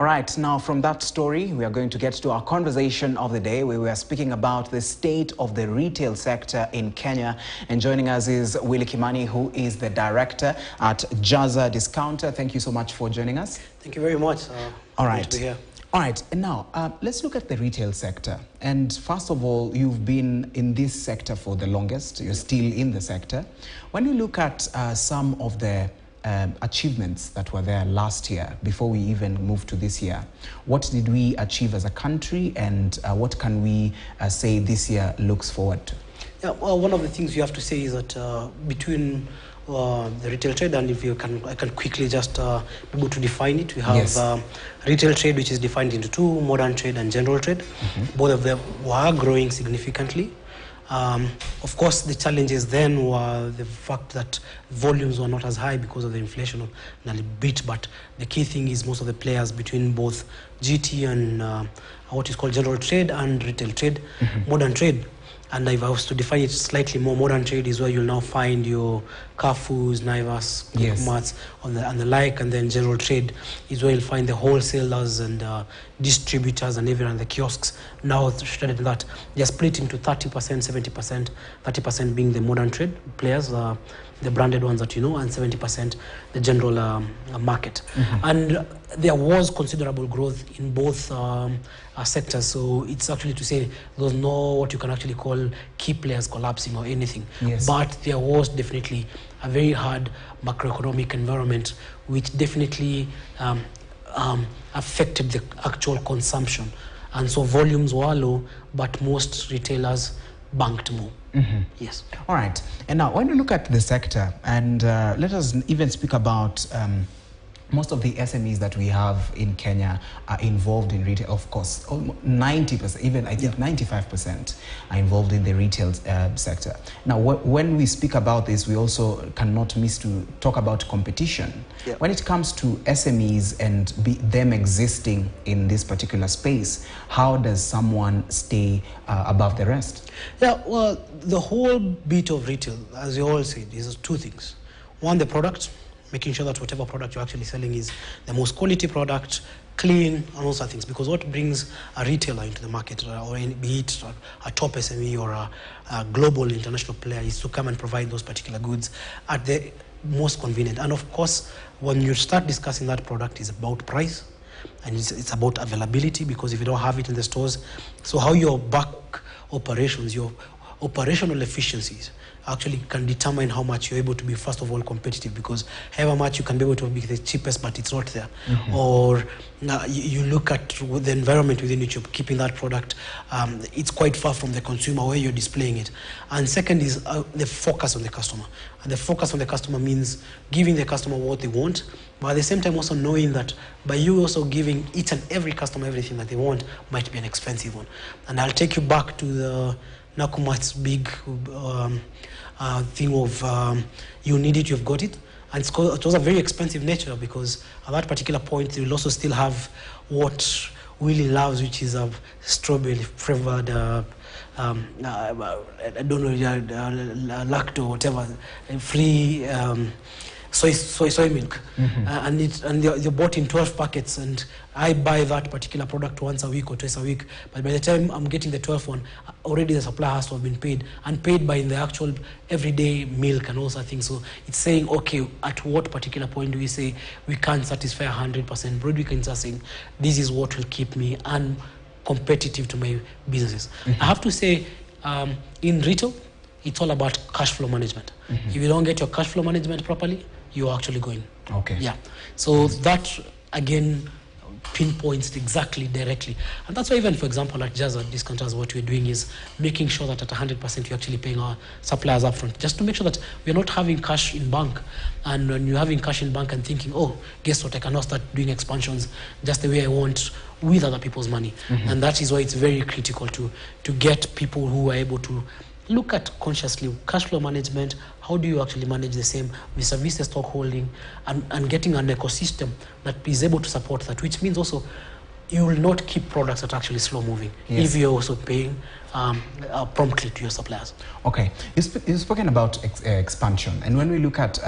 All right, now from that story, we are going to get to our conversation of the day, where we are speaking about the state of the retail sector in Kenya. And joining us is Willie Kimani, who is the director at Jaza Discounter. Thank you so much for joining us. Thank you very much. All right. Great to be here. All right, and now let's look at the retail sector. And first of all, you've been in this sector for the longest. You're still in the sector. When you look at some of the achievements that were there last year, before we even moved to this year, what did we achieve as a country, and what can we say this year looks forward to? Yeah, well, one of the things you have to say is that between the retail trade, and if you can, I can quickly just be able to define it. We have Yes. Retail trade, which is defined into two: modern trade and general trade. Both of them were growing significantly. Of course, the challenges then were the fact that volumes were not as high because of the inflation a bit, but the key thing is most of the players between both GT and what is called general trade and retail trade, modern trade. And if I was to define it slightly more, modern trade is where you'll now find your Carrefours, Naivas, Yes. Marts and the like, and then general trade is where you'll find the wholesalers and distributors and even the kiosks. Now shredded in that, they're split into 30%, 70%, 30% being the modern trade players, the branded ones that you know, and 70% the general market. And there was considerable growth in both sectors, so it's actually to say there's no what you can actually call key players collapsing or anything. Yes. But there was definitely a very hard macroeconomic environment which definitely affected the actual consumption, and so volumes were low, but most retailers banked more. Yes. All right. And now when you look at the sector, and let us even speak about most of the SMEs that we have in Kenya are involved in retail. Of course, almost 90%, even I think 95% are involved in the retail sector. Now, when we speak about this, we also cannot miss to talk about competition. Yeah. When it comes to SMEs and them existing in this particular space, how does someone stay above the rest? Yeah, well, the whole bit of retail, as you all said, is two things. One, the product, making sure that whatever product you're actually selling is the most quality product, clean, and all sorts of things. Because what brings a retailer into the market, or be it a top SME or a global international player, is to come and provide those particular goods at the most convenient. And of course, when you start discussing that product, it's about price, and it's about availability, because if you don't have it in the stores, so how your back operations, your operational efficiencies actually can determine how much you're able to be, first of all, competitive, because however much you can be able to be the cheapest, but it's not there. Or you look at the environment within which you're keeping that product, it's quite far from the consumer where you're displaying it. And second is the focus on the customer. And the focus on the customer means giving the customer what they want, but at the same time also knowing that by you also giving each and every customer everything that they want might be an expensive one. And I'll take you back to the Nakumat's big thing of you need it, you've got it. And it was a very expensive nature, because at that particular point you will also still have what Willie loves, which is a strawberry flavored I don't know, lacto, whatever, free soy milk, and you're bought in 12 packets, and I buy that particular product once a week or twice a week, but by the time I'm getting the 12th one, already the supplier has to have been paid, and paid by the actual everyday milk and all sorts of things. So it's saying, okay, at what particular point do we say we can't satisfy 100% bread? We can just say, this is what will keep me uncompetitive to my businesses. I have to say, in retail, it's all about cash flow management. If you don't get your cash flow management properly, you're actually going. Okay. Yeah. So that, again, pinpoints exactly directly. And that's why even, for example, at Jaza Discounters, what we're doing is making sure that at 100% we're actually paying our suppliers upfront, just to make sure that we're not having cash in bank. And when you're having cash in bank and thinking, oh, guess what, I cannot start doing expansions just the way I want with other people's money. And that is why it's very critical to get people who are able to look at consciously cash flow management. How do you actually manage the same vis-a-vis the stock holding, and getting an ecosystem that is able to support that, which means also you will not keep products that are actually slow moving if you're also paying promptly to your suppliers. Okay, you've spoken about expansion, and when we look at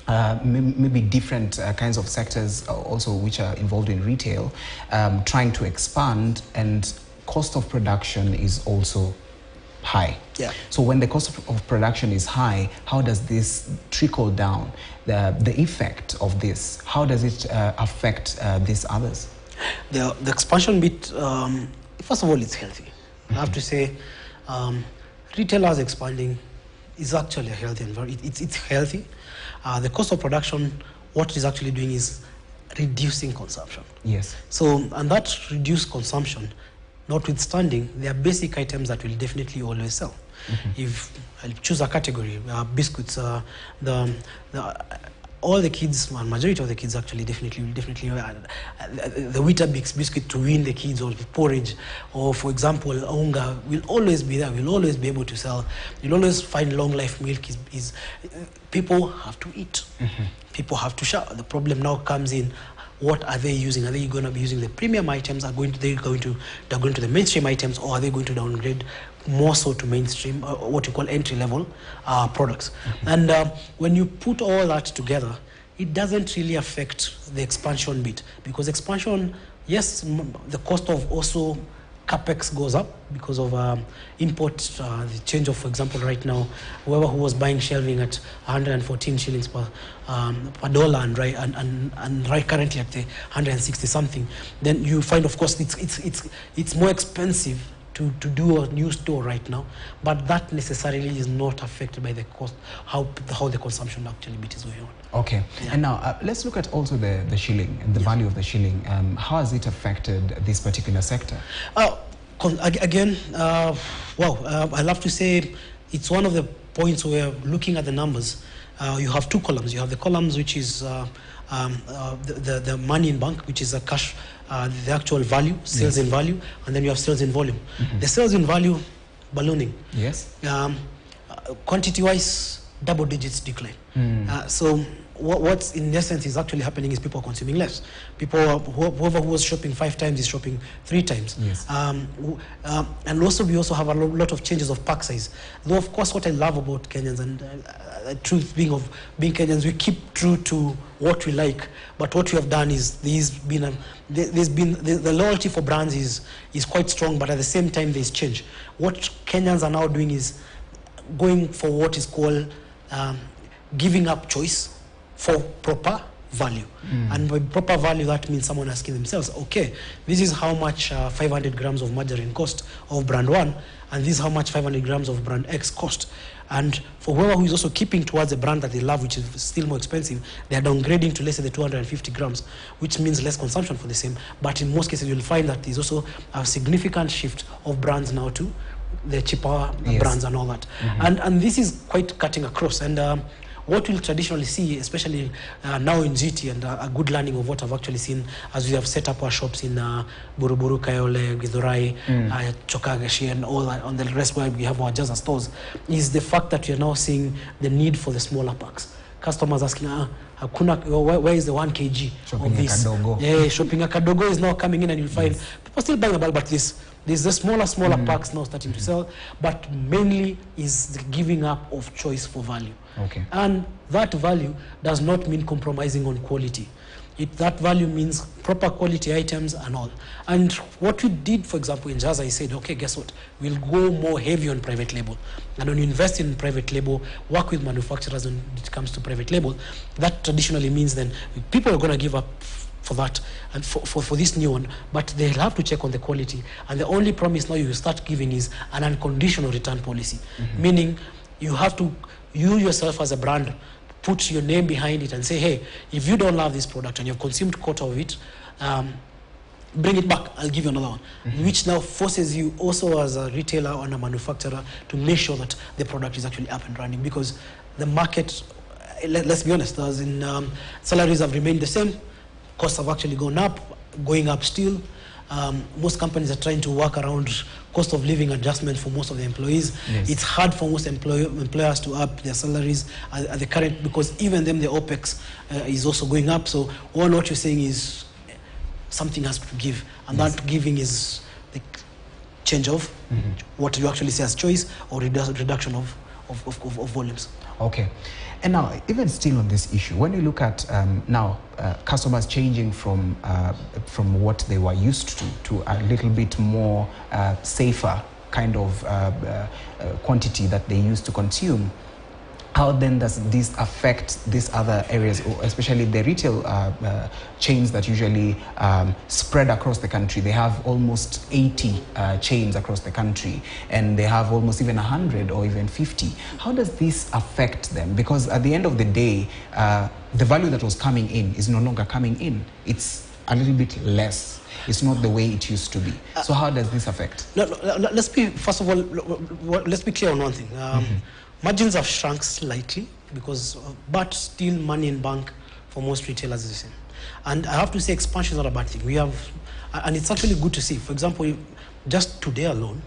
maybe different kinds of sectors also which are involved in retail, trying to expand, and cost of production is also high. Yeah. So when the cost of production is high, how does this trickle down? The effect of this, how does it affect these others? The expansion bit, first of all, it's healthy. I have to say, retailers expanding is actually a healthy environment. It's healthy. The cost of production, what it is actually doing is reducing consumption. Yes. So, and that reduced consumption, notwithstanding, there are basic items that will definitely always sell. If I choose a category, biscuits, all the kids, well, majority of the kids actually definitely the Weetabix biscuit to win the kids, or porridge, or for example, unga will always be there. We'll always be able to sell. You'll always find long life milk is people have to eat. People have to shop. The problem now comes in, what are they using? Are they going to be using the premium items? They're going to the mainstream items, or are they going to downgrade more so to mainstream, what you call entry-level products? And when you put all that together, it doesn't really affect the expansion bit, because expansion, yes, the cost of also capex goes up because of import, the change of, for example, right now, whoever who was buying shelving at 114 shillings per dollar, and right currently at the 160 something, then you find, of course, it's more expensive to do a new store right now, but that necessarily is not affected by the cost, how the consumption actually bit is going on. Okay, yeah. And now let's look at also the shilling and the value of the shilling. How has it affected this particular sector? Again, I'll have to say it's one of the points where, looking at the numbers, you have two columns. You have the columns which is the money in bank, which is a cash, the actual value, sales in value, and then you have sales in volume. The sales in value ballooning. Yes. Quantity-wise, double digits decline. So what's in essence is actually happening is people are consuming less. People, whoever who was shopping 5 times is shopping 3 times. Yes. And also we also have a lot of changes of pack size. Though of course what I love about Kenyans, and truth being Kenyans, we keep true to what we like. But what we have done is the loyalty for brands is quite strong, but at the same time there's change. What Kenyans are now doing is going for what is called giving up choice for proper value. And by proper value, that means someone asking themselves, okay, this is how much 500 grams of margarine cost of brand 1, and this is how much 500 grams of brand X cost. And for whoever who is also keeping towards a brand that they love, which is still more expensive, they are downgrading to less than the 250 grams, which means less consumption for the same. But in most cases, you'll find that there's also a significant shift of brands now to the cheaper brands and all that. And this is quite cutting across. And what we'll traditionally see, especially now in GT, and a good learning of what I've actually seen as we have set up our shops in Buruburu, Kayole, Githurai, Chokagashi, and all that, on the rest where we have our Jaza stores, is the fact that you're now seeing the need for the smaller packs. Customers asking, where is the 1 kg shopping of this? Yeah, shopping a kadogo is now coming in, and you'll find people still buying a bulk, but there's the smaller packs now starting to sell, but mainly is the giving up of choice for value. Okay. And that value does not mean compromising on quality. That value means proper quality items and all. And what we did, for example, in Jaza, I said, okay, guess what? We'll go more heavy on private label. And when you invest in private label, work with manufacturers when it comes to private label, that traditionally means then people are going to give up for that and for this new one, but they'll have to check on the quality. And the only promise now you start giving is an unconditional return policy, meaning you have to, you yourself as a brand, put your name behind it and say, hey, if you don't love this product and you've consumed a quarter of it, bring it back, I'll give you another one. Which now forces you also as a retailer or a manufacturer to make sure that the product is actually up and running, because the market, let's be honest, as in salaries have remained the same, costs have actually gone up, going up still. Most companies are trying to work around cost of living adjustment for most of the employees. Yes. It's hard for most employers to up their salaries at the current, because even them, the OPEX is also going up. So all what you're saying is something has to give, and that giving is the change of what you actually say as choice, or reduction of volumes. Okay. And now, even still on this issue, when you look at customers changing from what they were used to a little bit more safer kind of quantity that they used to consume, how then does this affect these other areas, especially the retail chains that usually spread across the country? They have almost 80 chains across the country, and they have almost even 100 or even 50. How does this affect them? Because at the end of the day, the value that was coming in is no longer coming in. It's a little bit less. It's not the way it used to be. So how does this affect? Let's be, first of all, let's be clear on one thing. Margins have shrunk slightly but still money in bank for most retailers is the same. And I have to say expansion is not a bad thing. We have, and it's actually good to see. For example, just today alone,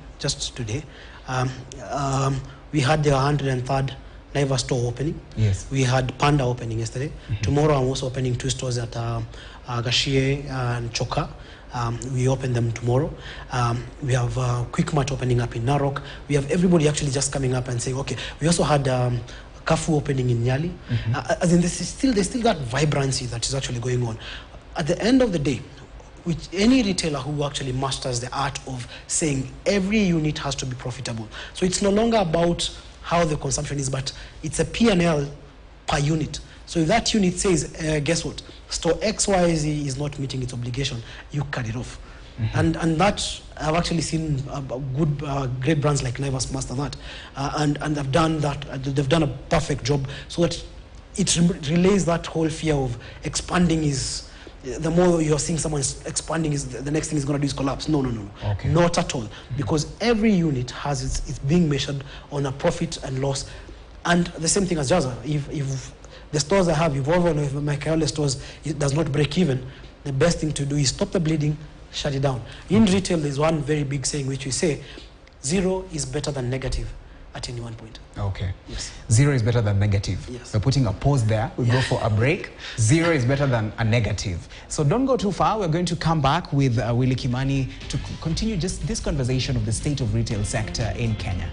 we had the 103rd Naivas store opening. Yes. We had Panda opening yesterday. Tomorrow I'm also opening 2 stores at Gashie and Choka. We open them tomorrow. We have Quick Mart opening up in Narok. We have everybody actually just coming up and saying, okay. We also had Kafu opening in Nyali. As in, there's still that vibrancy that is actually going on. At the end of the day, with any retailer who actually masters the art of saying every unit has to be profitable. So it's no longer about how the consumption is, but it's a P&L per unit. So if that unit says, guess what, store XYZ is not meeting its obligation, you cut it off. And that, I've actually seen great brands like Naivas master that. And they've done that, they've done a perfect job, so that it relays that whole fear of expanding is, the more you're seeing someone expanding, is the next thing he's going to do is collapse. No. Okay. Not at all. Because every unit has it's being measured on a profit and loss. And the same thing as Jazza. If the stores I have, if my Kayole stores, it does not break even, the best thing to do is stop the bleeding, shut it down. In retail, there's one very big saying which we say, 0 is better than negative at any one point. Okay. Yes. 0 is better than negative. Yes. We're putting a pause there. We'll go for a break. 0 is better than a negative. So don't go too far. We're going to come back with Willie Kimani to continue just this conversation of the state of retail sector in Kenya.